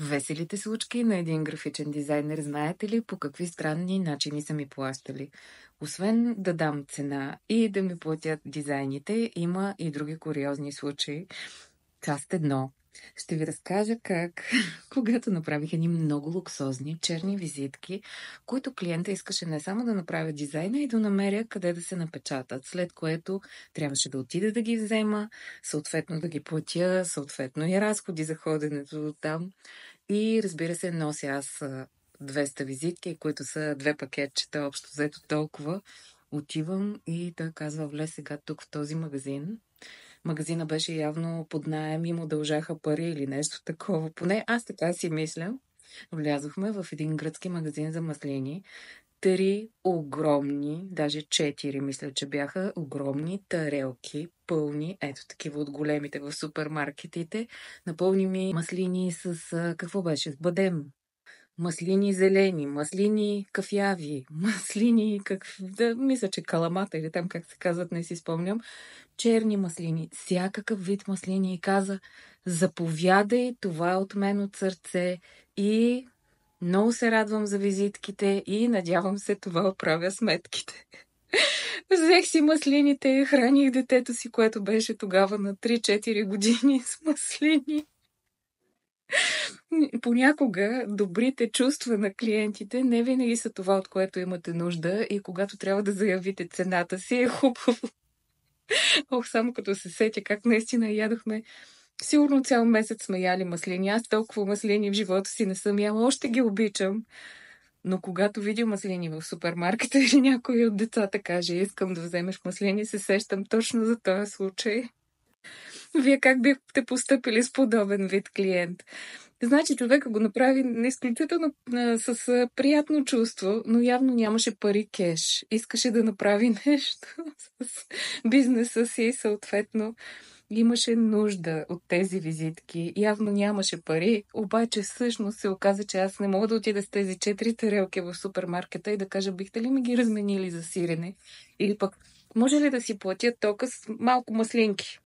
Веселите случки на един графичен дизайнер, знаете ли по какви странни начини са ми плащали? Освен да дам цена и да ми платят дизайните, има и други куриозни случаи. Част едно. Ще ви разкажа как, когато направих едни много луксозни черни визитки, които клиента искаше не само да направя дизайна и да намеря къде да се напечатат, след което трябваше да отида да ги взема, съответно да ги платя, съответно и разходи за ходенето до там. И разбира се, нося аз 200 визитки, които са 2 пакетчета, общо взето толкова. Отивам и той казва: влез сега тук в този магазин. Магазина беше явно под наем и му дължаха пари или нещо такова. Поне аз така си мисля. Влязохме в един гръцки магазин за маслини. 3 огромни, даже 4 мисля, че бяха огромни тарелки, пълни, ето такива от големите в супермаркетите, напълни ми маслини с, какво беше, с бадем, маслини зелени, маслини кафяви, маслини, да, мисля, че каламата или там как се казват, не си спомням, черни маслини, всякакъв вид маслини и каза: заповядай, това е от мен от сърце и много се радвам за визитките и надявам се това оправя сметките. Взех си маслините, храних детето си, което беше тогава на 3-4 години с маслини. Понякога добрите чувства на клиентите не винаги са това, от което имате нужда, и когато трябва да заявите цената си, е хубаво. Само като се сетя как наистина ядохме. Сигурно цял месец сме яли маслини. Аз толкова маслини в живота си не съм яла, още ги обичам. Но когато видя маслини в супермаркета или някой от децата каже: искам да вземеш маслини, се сещам точно за този случай. Вие как бихте постъпили с подобен вид клиент? Значи човека го направи изключително с приятно чувство, но явно нямаше пари кеш. Искаше да направи нещо с бизнеса си, съответно имаше нужда от тези визитки. Явно нямаше пари, обаче всъщност се оказа, че аз не мога да отида с тези 4 тарелки в супермаркета и да кажа: бихте ли ми ги разменили за сирене? Или пък може ли да си платя тока с малко маслинки?